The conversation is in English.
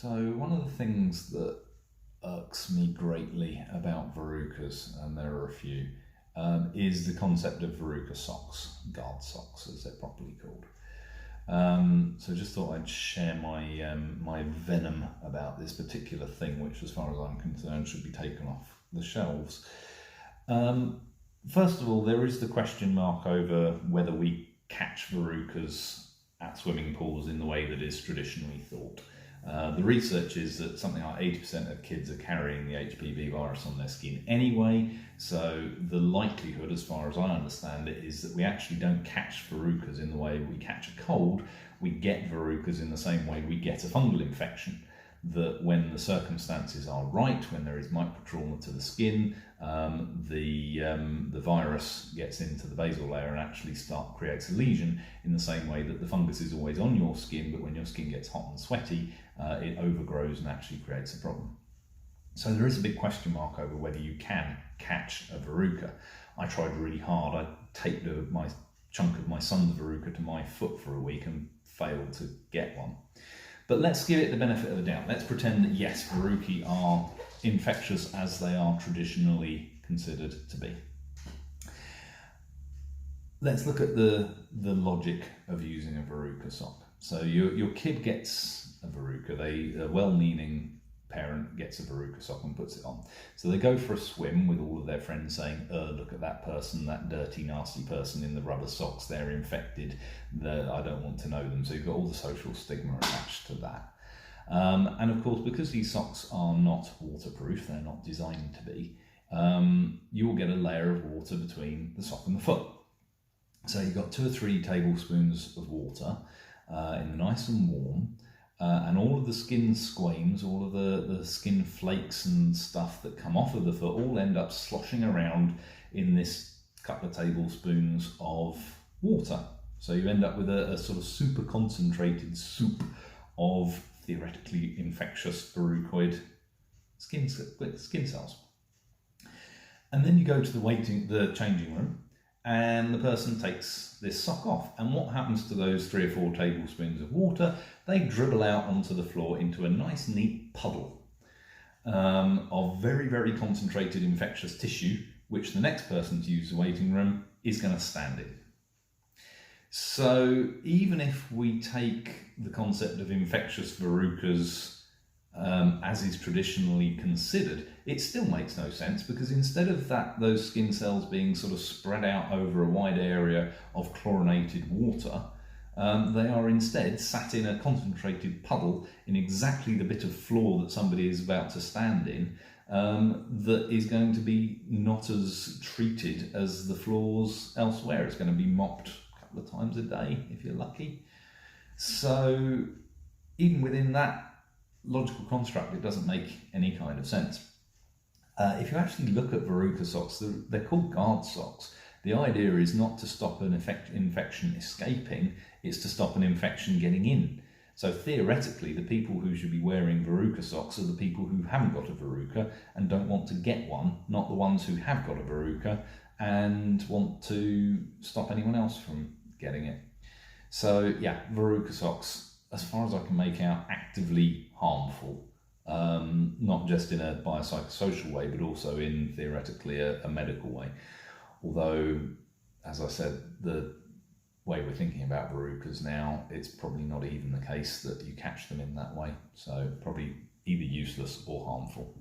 So one of the things that irks me greatly about verrucas, and there are a few, is the concept of verruca socks, guard socks as they're properly called. So just thought I'd share my venom about this particular thing, which as far as I'm concerned should be taken off the shelves. First of all, there is the question mark over whether we catch verrucas at swimming pools in the way that is traditionally thought. The research is that something like 80% of kids are carrying the HPV virus on their skin anyway, so the likelihood, as far as I understand it, is that we actually don't catch verrucas in the way we catch a cold. We get verrucas in the same way we get a fungal infection, that when the circumstances are right, when there is microtrauma to the skin, the virus gets into the basal layer and actually creates a lesion in the same way that the fungus is always on your skin, but when your skin gets hot and sweaty, it overgrows and actually creates a problem. So there is a big question mark over whether you can catch a verruca. I tried really hard. I taped my chunk of my son's verruca to my foot for a week and failed to get one. But let's give it the benefit of the doubt. Let's pretend that yes, verrucae are infectious as they are traditionally considered to be. Let's look at the logic of using a verruca sock. So your kid gets a verruca. A well-meaning parent gets a verruca sock and puts it on. So they go for a swim with all of their friends saying, look at that person, that dirty, nasty person in the rubber socks, they're infected, I don't want to know them. So you've got all the social stigma attached to that. And of course, because these socks are not waterproof, they're not designed to be, you will get a layer of water between the sock and the foot. So you've got 2 or 3 tablespoons of water in the nice and warm, and all of the skin squames, all of the skin flakes and stuff that come off of the foot all end up sloshing around in this couple of tablespoons of water. So you end up with a sort of super concentrated soup of theoretically infectious verrucoid skin cells. And then you go to the changing room, and the person takes this sock off. And what happens to those 3 or 4 tablespoons of water? They dribble out onto the floor into a nice neat puddle of very, very concentrated infectious tissue, which the next person to use the waiting room is going to stand in. So even if we take the concept of infectious verrucas as is traditionally considered, it still makes no sense, because instead of those skin cells being sort of spread out over a wide area of chlorinated water, they are instead sat in a concentrated puddle in exactly the bit of floor that somebody is about to stand in, that is going to be not as treated as the floors elsewhere. It's going to be mopped a couple of times a day if you're lucky. So even within that logical construct, it doesn't make any kind of sense. If you actually look at verruca socks, they're called guard socks. The idea is not to stop an infection escaping, it's to stop an infection getting in. So theoretically, the people who should be wearing verruca socks are the people who haven't got a verruca and don't want to get one, not the ones who have got a verruca and want to stop anyone else from getting it. So yeah, verruca socks, as far as I can make out, actively harmful, not just in a biopsychosocial way, but also in theoretically a medical way. Although, as I said, the way we're thinking about verrucas now, it's probably not even the case that you catch them in that way. So probably either useless or harmful.